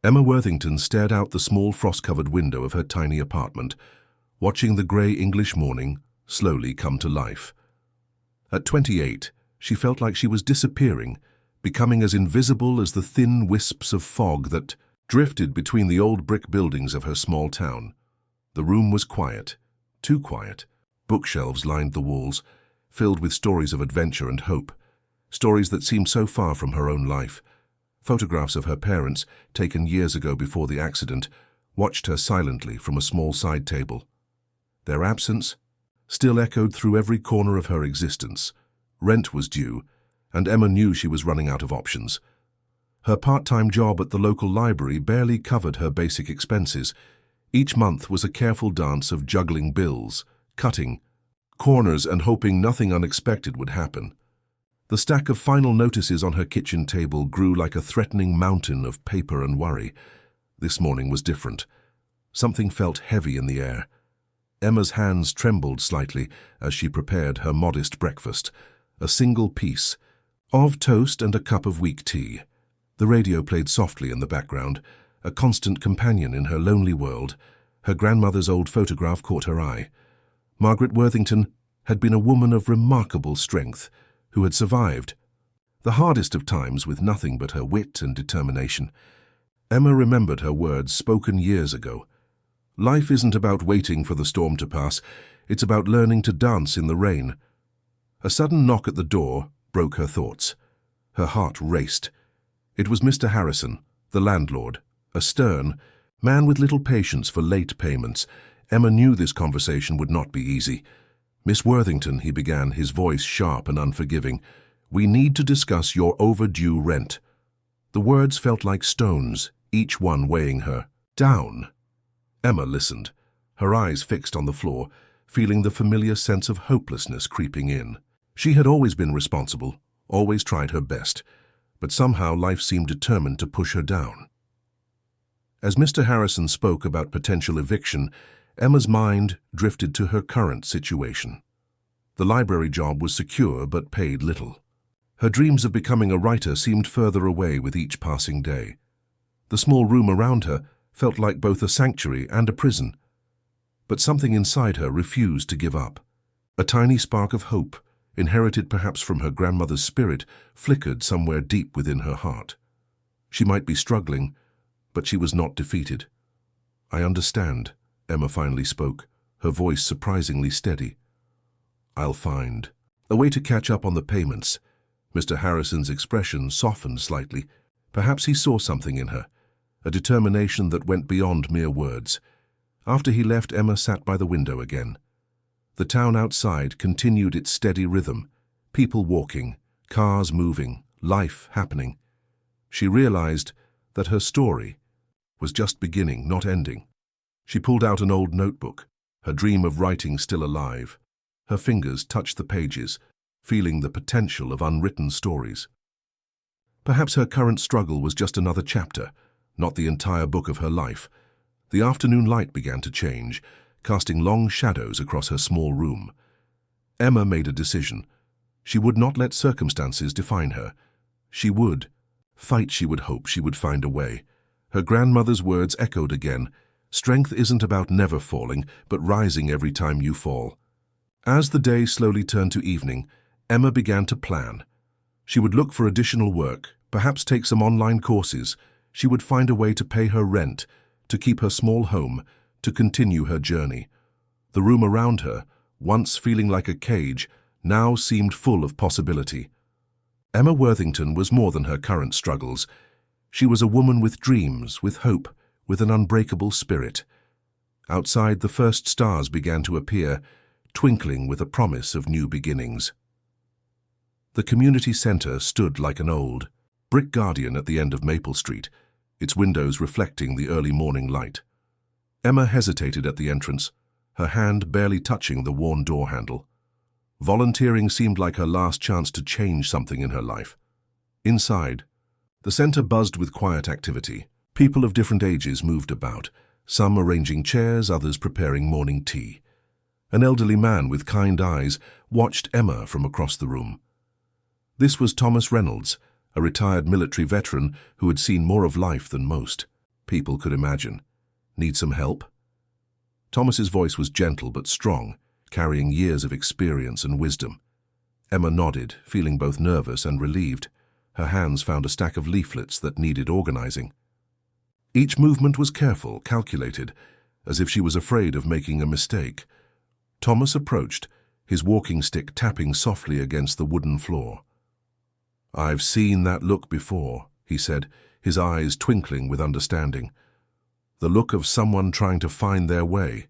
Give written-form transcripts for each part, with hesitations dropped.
Emma Worthington stared out the small frost-covered window of her tiny apartment, watching the grey English morning slowly come to life. At 28, she felt like she was disappearing, becoming as invisible as the thin wisps of fog that drifted between the old brick buildings of her small town. The room was quiet, too quiet. Bookshelves lined the walls, filled with stories of adventure and hope, stories that seemed so far from her own life. Photographs of her parents, taken years ago before the accident, watched her silently from a small side table. Their absence still echoed through every corner of her existence. Rent was due, and Emma knew she was running out of options. Her part-time job at the local library barely covered her basic expenses. Each month was a careful dance of juggling bills, cutting corners and hoping nothing unexpected would happen. The stack of final notices on her kitchen table grew like a threatening mountain of paper and worry. This morning was different. Something felt heavy in the air. Emma's hands trembled slightly as she prepared her modest breakfast, a single piece of toast and a cup of weak tea. The radio played softly in the background, a constant companion in her lonely world. Her grandmother's old photograph caught her eye. Margaret Worthington had been a woman of remarkable strength, who had survived the hardest of times with nothing but her wit and determination. Emma remembered her words spoken years ago. Life isn't about waiting for the storm to pass, it's about learning to dance in the rain. A sudden knock at the door broke her thoughts. Her heart raced. It was Mr. Harrison, the landlord, a stern man with little patience for late payments. Emma knew this conversation would not be easy. "Miss Worthington," he began, his voice sharp and unforgiving, "we need to discuss your overdue rent." The words felt like stones, each one weighing her down. Emma listened, her eyes fixed on the floor, feeling the familiar sense of hopelessness creeping in. She had always been responsible, always tried her best, but somehow life seemed determined to push her down. As Mr. Harrison spoke about potential eviction, Emma's mind drifted to her current situation. The library job was secure but paid little. Her dreams of becoming a writer seemed further away with each passing day. The small room around her felt like both a sanctuary and a prison. But something inside her refused to give up. A tiny spark of hope, inherited perhaps from her grandmother's spirit, flickered somewhere deep within her heart. She might be struggling, but she was not defeated. "I understand," Emma finally spoke, her voice surprisingly steady. "I'll find a way to catch up on the payments." Mr. Harrison's expression softened slightly. Perhaps he saw something in her, a determination that went beyond mere words. After he left, Emma sat by the window again. The town outside continued its steady rhythm, people walking, cars moving, life happening. She realized that her story was just beginning, not ending. She pulled out an old notebook, her dream of writing still alive. Her fingers touched the pages, feeling the potential of unwritten stories. Perhaps her current struggle was just another chapter, not the entire book of her life. The afternoon light began to change, casting long shadows across her small room. Emma made a decision. She would not let circumstances define her. She would fight. She would hope. She would find a way. Her grandmother's words echoed again. "Strength isn't about never falling, but rising every time you fall." As the day slowly turned to evening, Emma began to plan. She would look for additional work, perhaps take some online courses. She would find a way to pay her rent, to keep her small home, to continue her journey. The room around her, once feeling like a cage, now seemed full of possibility. Emma Worthington was more than her current struggles. She was a woman with dreams, with hope, with an unbreakable spirit. Outside, the first stars began to appear, twinkling with a promise of new beginnings. The community center stood like an old brick guardian at the end of Maple Street, its windows reflecting the early morning light. Emma hesitated at the entrance, her hand barely touching the worn door handle. Volunteering seemed like her last chance to change something in her life. Inside, the center buzzed with quiet activity. People of different ages moved about, some arranging chairs, others preparing morning tea. An elderly man with kind eyes watched Emma from across the room. This was Thomas Reynolds, a retired military veteran who had seen more of life than most. people could imagine. Need some help? Thomas's voice was gentle but strong, carrying years of experience and wisdom. Emma nodded, feeling both nervous and relieved. Her hands found a stack of leaflets that needed organizing. Each movement was careful, calculated, as if she was afraid of making a mistake. Thomas approached, his walking stick tapping softly against the wooden floor. "I've seen that look before," he said, his eyes twinkling with understanding. The look of someone trying to find their way.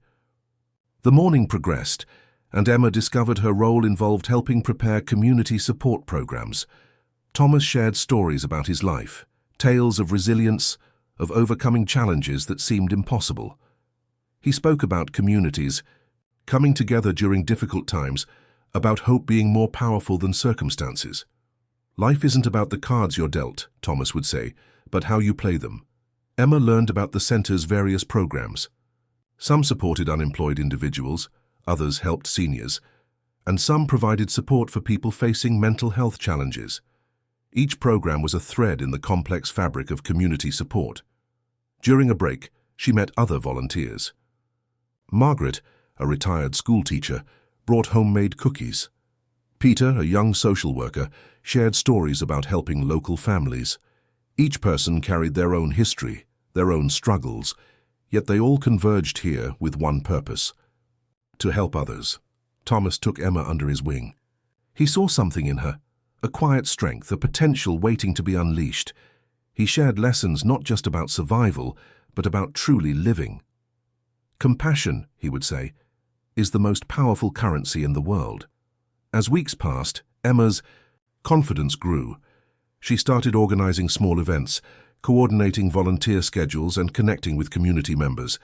The morning progressed, and Emma discovered her role involved helping prepare community support programs. Thomas shared stories about his life, tales of resilience, of overcoming challenges that seemed impossible. He spoke about communities coming together during difficult times, about hope being more powerful than circumstances. "Life isn't about the cards you're dealt," Thomas would say, "but how you play them." Emma learned about the center's various programs. Some supported unemployed individuals, others helped seniors, and some provided support for people facing mental health challenges. Each program was a thread in the complex fabric of community support. During a break, she met other volunteers. Margaret, a retired schoolteacher, brought homemade cookies. Peter, a young social worker, shared stories about helping local families. Each person carried their own history, their own struggles, yet they all converged here with one purpose: to help others. Thomas took Emma under his wing. He saw something in her, a quiet strength, a potential waiting to be unleashed. He shared lessons not just about survival, but about truly living. "Compassion," he would say, "is the most powerful currency in the world." As weeks passed, Emma's confidence grew. She started organizing small events, coordinating volunteer schedules and connecting with community members.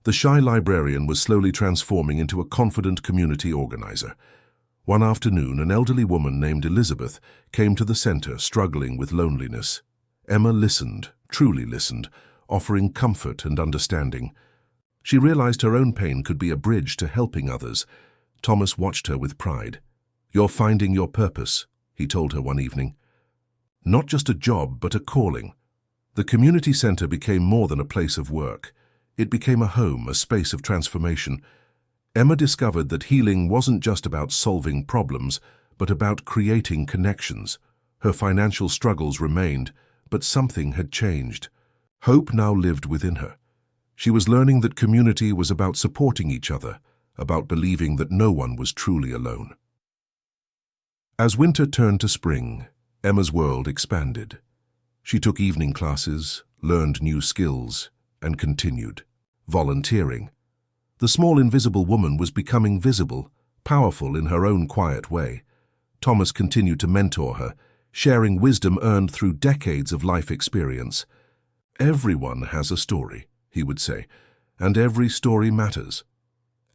The shy librarian was slowly transforming into a confident community organizer. One afternoon, an elderly woman named Elizabeth came to the center, struggling with loneliness. Emma listened, truly listened, offering comfort and understanding. She realized her own pain could be a bridge to helping others. Thomas watched her with pride. "You're finding your purpose," he told her one evening. "Not just a job, but a calling." The community center became more than a place of work. It became a home, a space of transformation. Emma discovered that healing wasn't just about solving problems, but about creating connections. Her financial struggles remained, but something had changed. Hope now lived within her. She was learning that community was about supporting each other, about believing that no one was truly alone. As winter turned to spring, Emma's world expanded. She took evening classes, learned new skills, and continued volunteering. The small invisible woman was becoming visible, powerful in her own quiet way. Thomas continued to mentor her, sharing wisdom earned through decades of life experience. "Everyone has a story," he would say, "and every story matters."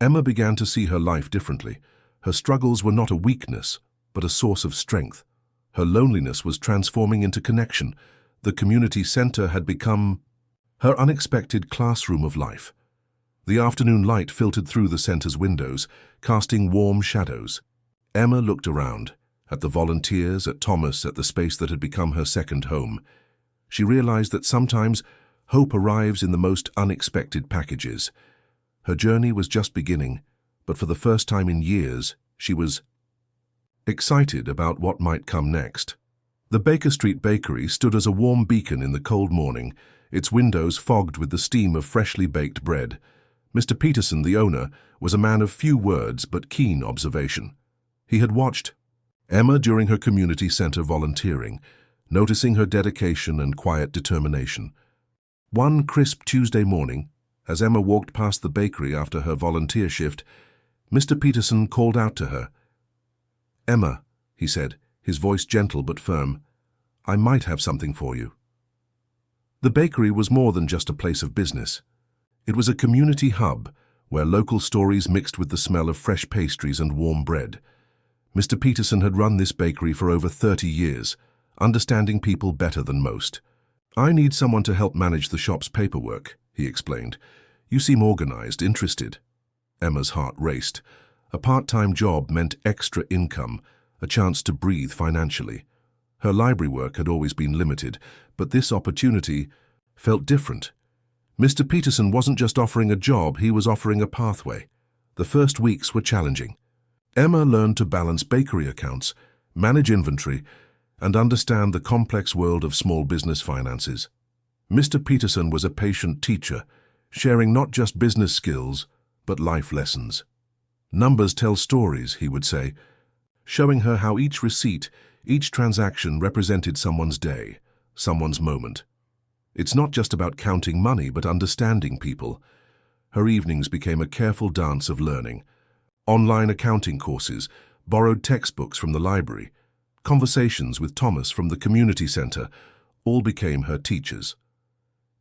Emma began to see her life differently. Her struggles were not a weakness, but a source of strength. Her loneliness was transforming into connection. The community center had become her unexpected classroom of life. The afternoon light filtered through the center's windows, casting warm shadows. Emma looked around, at the volunteers, at Thomas, at the space that had become her second home. She realized that sometimes hope arrives in the most unexpected packages. Her journey was just beginning, but for the first time in years, she was excited about what might come next. The Baker Street Bakery stood as a warm beacon in the cold morning, its windows fogged with the steam of freshly baked bread. Mr. Peterson, the owner, was a man of few words but keen observation. He had watched Emma during her community center volunteering, noticing her dedication and quiet determination. One crisp Tuesday morning, as Emma walked past the bakery after her volunteer shift, Mr. Peterson called out to her. "Emma," he said, his voice gentle but firm, "I might have something for you." The bakery was more than just a place of business. It was a community hub where local stories mixed with the smell of fresh pastries and warm bread. Mr. Peterson had run this bakery for over 30 years, understanding people better than most. "I need someone to help manage the shop's paperwork," he explained. "You seem organized, interested." Emma's heart raced. A part-time job meant extra income, a chance to breathe financially. Her library work had always been limited, but this opportunity felt different. Mr. Peterson wasn't just offering a job, he was offering a pathway. The first weeks were challenging. Emma learned to balance bakery accounts, manage inventory, and understand the complex world of small business finances. Mr. Peterson was a patient teacher, sharing not just business skills, but life lessons. Numbers tell stories, he would say, showing her how each receipt, each transaction represented someone's day, someone's moment. It's not just about counting money, but understanding people. Her evenings became a careful dance of learning. Online accounting courses, borrowed textbooks from the library, conversations with Thomas from the community center, all became her teachers.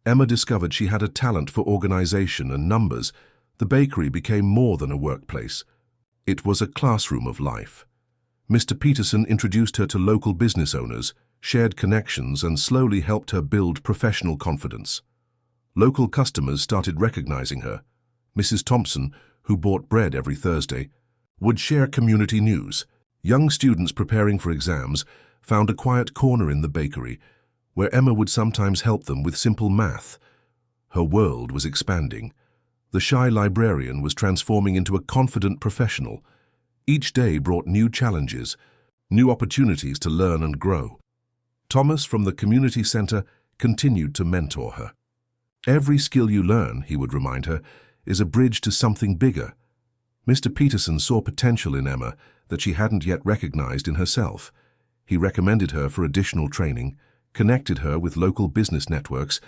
Emma discovered she had a talent for organization and numbers. The bakery became more than a workplace. It was a classroom of life. Mr. Peterson introduced her to local business owners, shared connections, and slowly helped her build professional confidence. Local customers started recognizing her. Mrs. Thompson, who bought bread every Thursday, would share community news. Young students preparing for exams found a quiet corner in the bakery, where Emma would sometimes help them with simple math. Her world was expanding. The shy librarian was transforming into a confident professional. Each day brought new challenges, new opportunities to learn and grow. Thomas from the community center continued to mentor her. Every skill you learn, he would remind her, is a bridge to something bigger. Mr. Peterson saw potential in Emma that she hadn't yet recognized in herself. He recommended her for additional training, connected her with local business networks,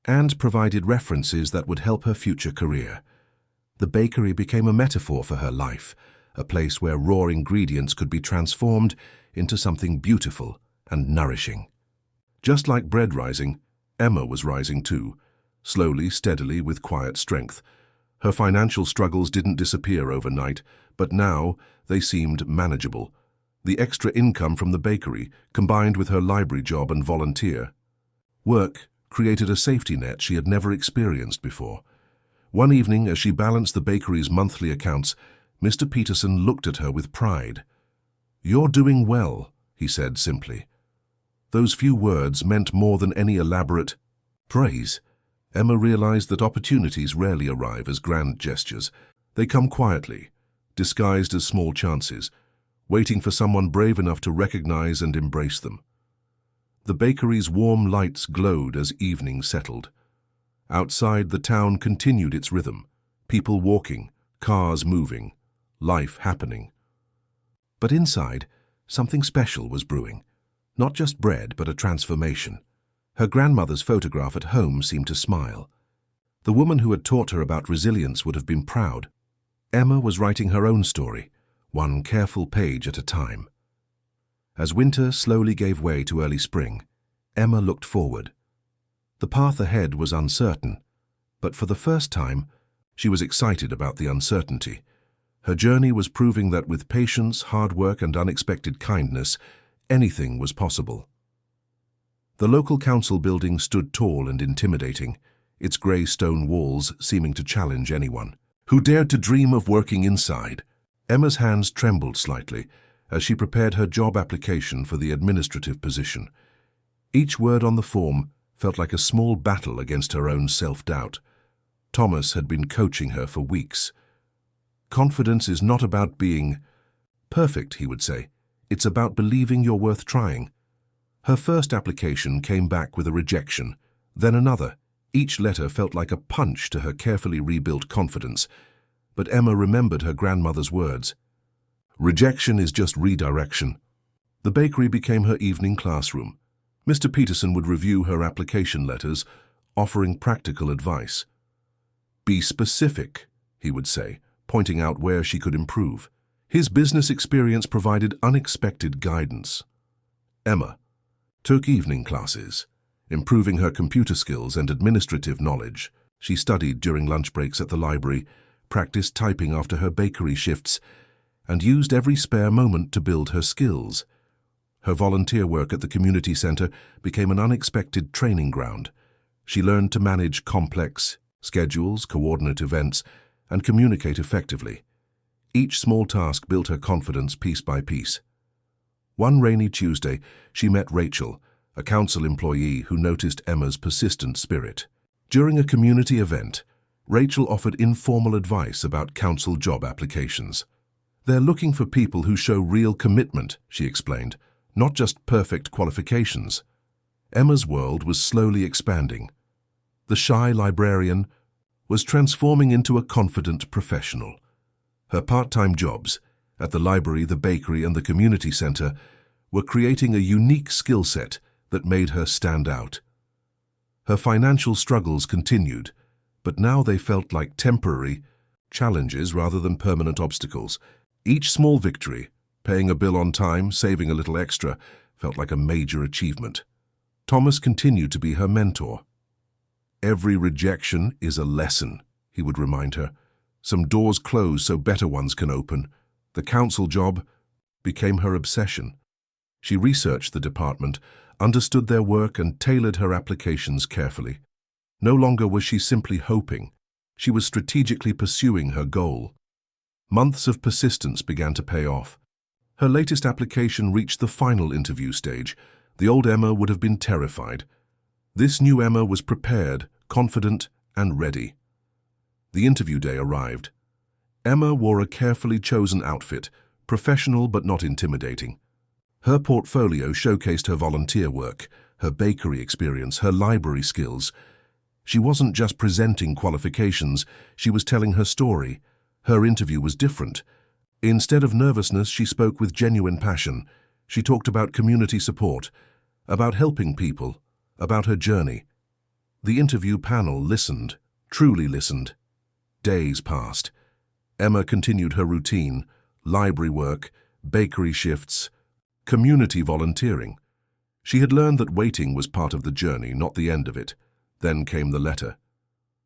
and provided references that would help her future career. The bakery became a metaphor for her life, a place where raw ingredients could be transformed into something beautiful and nourishing. Just like bread rising, Emma was rising too, slowly, steadily, with quiet strength. Her financial struggles didn't disappear overnight, but now they seemed manageable. The extra income from the bakery, combined with her library job and volunteer work, created a safety net she had never experienced before. One evening, as she balanced the bakery's monthly accounts, Mr. Peterson looked at her with pride. "You're doing well," he said simply. Those few words meant more than any elaborate praise. Emma realized that opportunities rarely arrive as grand gestures. They come quietly, disguised as small chances, waiting for someone brave enough to recognize and embrace them. The bakery's warm lights glowed as evening settled. Outside, the town continued its rhythm, people walking, cars moving, life happening. But inside, something special was brewing. Not just bread, but a transformation. Her grandmother's photograph at home seemed to smile. The woman who had taught her about resilience would have been proud. Emma was writing her own story, one careful page at a time. As winter slowly gave way to early spring, Emma looked forward. The path ahead was uncertain, but for the first time, she was excited about the uncertainty. Her journey was proving that with patience, hard work, and unexpected kindness, anything was possible. The local council building stood tall and intimidating, its grey stone walls seeming to challenge anyone who dared to dream of working inside. Emma's hands trembled slightly as she prepared her job application for the administrative position. Each word on the form felt like a small battle against her own self-doubt. Thomas had been coaching her for weeks. Confidence is not about being perfect, he would say. It's about believing you're worth trying. Her first application came back with a rejection, then another. Each letter felt like a punch to her carefully rebuilt confidence. But Emma remembered her grandmother's words. Rejection is just redirection. The bakery became her evening classroom. Mr. Peterson would review her application letters, offering practical advice. Be specific, he would say, pointing out where she could improve. His business experience provided unexpected guidance. Emma took evening classes, improving her computer skills and administrative knowledge. She studied during lunch breaks at the library, practiced typing after her bakery shifts, and used every spare moment to build her skills. Her volunteer work at the community center became an unexpected training ground. She learned to manage complex schedules, coordinate events, and communicate effectively. Each small task built her confidence piece by piece. One rainy Tuesday, she met Rachel, a council employee who noticed Emma's persistent spirit. During a community event, Rachel offered informal advice about council job applications. "They're looking for people who show real commitment," she explained, "not just perfect qualifications." Emma's world was slowly expanding. The shy librarian was transforming into a confident professional. Her part-time jobs at the library, the bakery, and the community center were creating a unique skill set that made her stand out. Her financial struggles continued, but now they felt like temporary challenges rather than permanent obstacles. Each small victory, paying a bill on time, saving a little extra, felt like a major achievement. Thomas continued to be her mentor. "Every rejection is a lesson," he would remind her. "Some doors close so better ones can open." The council job became her obsession. She researched the department, understood their work, and tailored her applications carefully. No longer was she simply hoping. She was strategically pursuing her goal. Months of persistence began to pay off. Her latest application reached the final interview stage. The old Emma would have been terrified. This new Emma was prepared, confident, and ready. The interview day arrived. Emma wore a carefully chosen outfit, professional but not intimidating. Her portfolio showcased her volunteer work, her bakery experience, her library skills. She wasn't just presenting qualifications, she was telling her story. Her interview was different. Instead of nervousness, she spoke with genuine passion. She talked about community support, about helping people, about her journey. The interview panel listened, truly listened. Days passed. Emma continued her routine, library work, bakery shifts, community volunteering. She had learned that waiting was part of the journey, not the end of it. Then came the letter.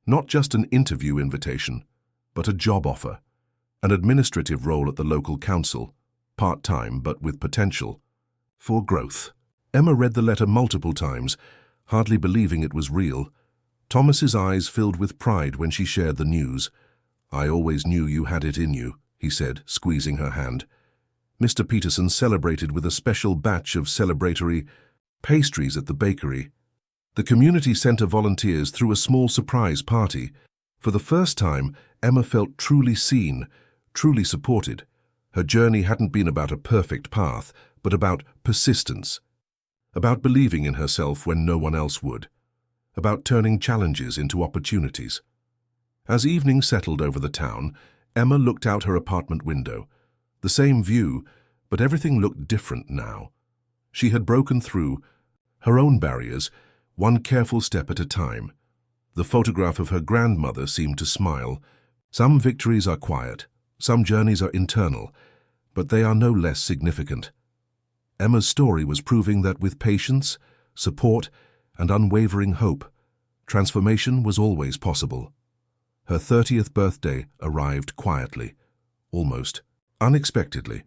Not just an interview invitation, but a job offer. An administrative role at the local council, part-time but with potential for growth. Emma read the letter multiple times, hardly believing it was real. Thomas's eyes filled with pride when she shared the news. "I always knew you had it in you," he said, squeezing her hand. Mr. Peterson celebrated with a special batch of celebratory pastries at the bakery. The community center volunteers threw a small surprise party. For the first time, Emma felt truly seen, truly supported. Her journey hadn't been about a perfect path, but about persistence, about believing in herself when no one else would, about turning challenges into opportunities. As evening settled over the town, Emma looked out her apartment window. The same view, but everything looked different now. She had broken through her own barriers, one careful step at a time. The photograph of her grandmother seemed to smile. Some victories are quiet, some journeys are internal, but they are no less significant. Emma's story was proving that with patience, support, and unwavering hope, transformation was always possible. Her 30th birthday arrived quietly, almost unexpectedly.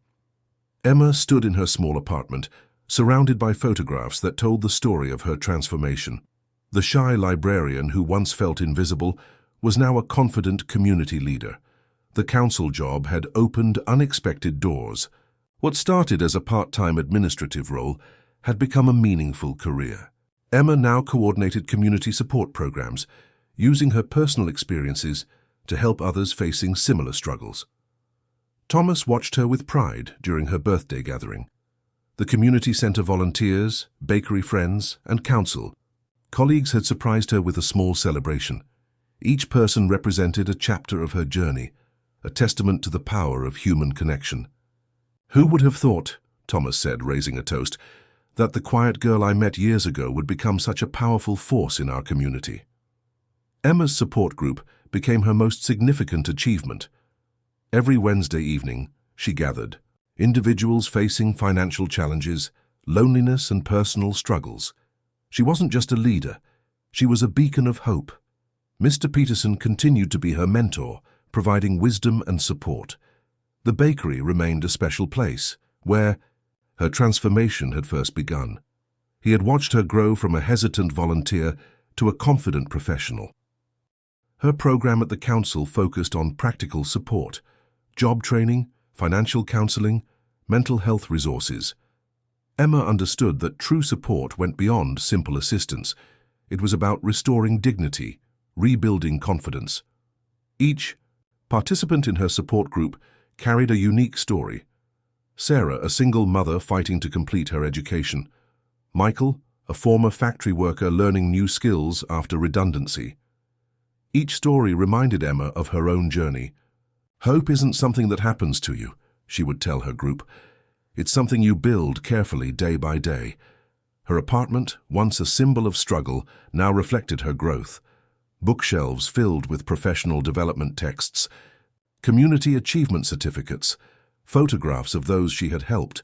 Emma stood in her small apartment, surrounded by photographs that told the story of her transformation. The shy librarian who once felt invisible was now a confident community leader. The council job had opened unexpected doors. What started as a part-time administrative role had become a meaningful career. Emma now coordinated community support programs, using her personal experiences to help others facing similar struggles. Thomas watched her with pride during her birthday gathering. The community center volunteers, bakery friends, and council colleagues had surprised her with a small celebration. Each person represented a chapter of her journey, a testament to the power of human connection. "Who would have thought," Thomas said, raising a toast, "that the quiet girl I met years ago would become such a powerful force in our community?" Emma's support group became her most significant achievement. Every Wednesday evening, she gathered individuals facing financial challenges, loneliness, and personal struggles. She wasn't just a leader, she was a beacon of hope. Mr. Peterson continued to be her mentor, providing wisdom and support. The bakery remained a special place, where her transformation had first begun. He had watched her grow from a hesitant volunteer to a confident professional. Her program at the council focused on practical support, job training, financial counseling, mental health resources. Emma understood that true support went beyond simple assistance. It was about restoring dignity, rebuilding confidence. Each participant in her support group carried a unique story. Sarah, a single mother fighting to complete her education. Michael, a former factory worker learning new skills after redundancy. Each story reminded Emma of her own journey. Hope isn't something that happens to you, she would tell her group. It's something you build carefully day by day. Her apartment, once a symbol of struggle, now reflected her growth. Bookshelves filled with professional development texts, community achievement certificates, photographs of those she had helped.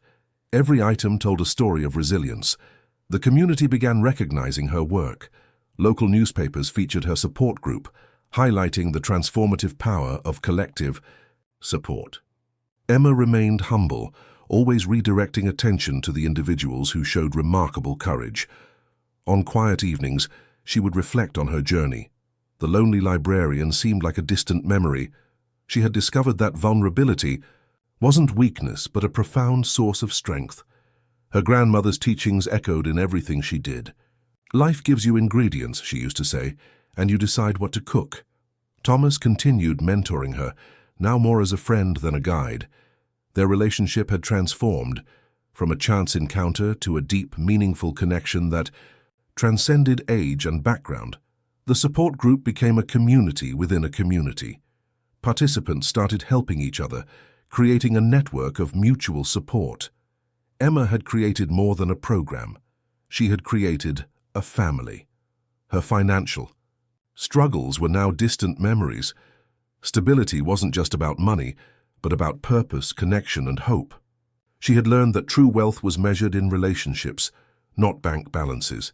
Every item told a story of resilience. The community began recognizing her work. Local newspapers featured her support group, highlighting the transformative power of collective support. Emma remained humble, always redirecting attention to the individuals who showed remarkable courage. On quiet evenings, she would reflect on her journey. The lonely librarian seemed like a distant memory. She had discovered that vulnerability wasn't weakness, but a profound source of strength. Her grandmother's teachings echoed in everything she did. Life gives you ingredients, she used to say, and you decide what to cook. Thomas continued mentoring her, now more as a friend than a guide. Their relationship had transformed, from a chance encounter to a deep, meaningful connection that transcended age and background. The support group became a community within a community. Participants started helping each other, creating a network of mutual support. Emma had created more than a program. She had created a family. Her financial struggles were now distant memories. Stability wasn't just about money, but about purpose, connection, and hope. She had learned that true wealth was measured in relationships, not bank balances.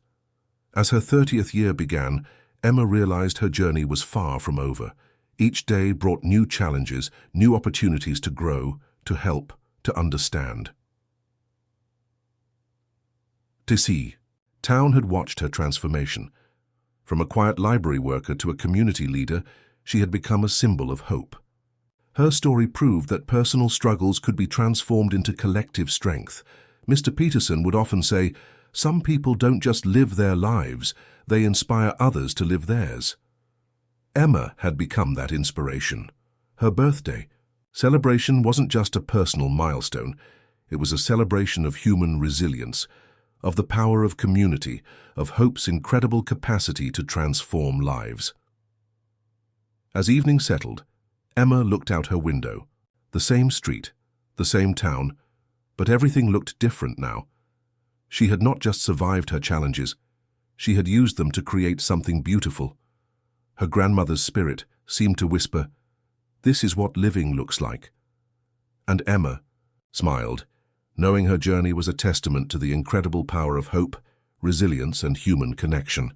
As her 30th year began, Emma realized her journey was far from over. Each day brought new challenges, new opportunities to grow, to help, to understand. Tissi, Town had watched her transformation. From a quiet library worker to a community leader, she had become a symbol of hope. Her story proved that personal struggles could be transformed into collective strength. Mr. Peterson would often say, "Some people don't just live their lives, they inspire others to live theirs." Emma had become that inspiration. Her birthday celebration wasn't just a personal milestone, it was a celebration of human resilience, of the power of community, of hope's incredible capacity to transform lives. As evening settled, Emma looked out her window. The same street, the same town, but everything looked different now. She had not just survived her challenges, she had used them to create something beautiful. Her grandmother's spirit seemed to whisper, "This is what living looks like." And Emma smiled, knowing her journey was a testament to the incredible power of hope, resilience, and human connection.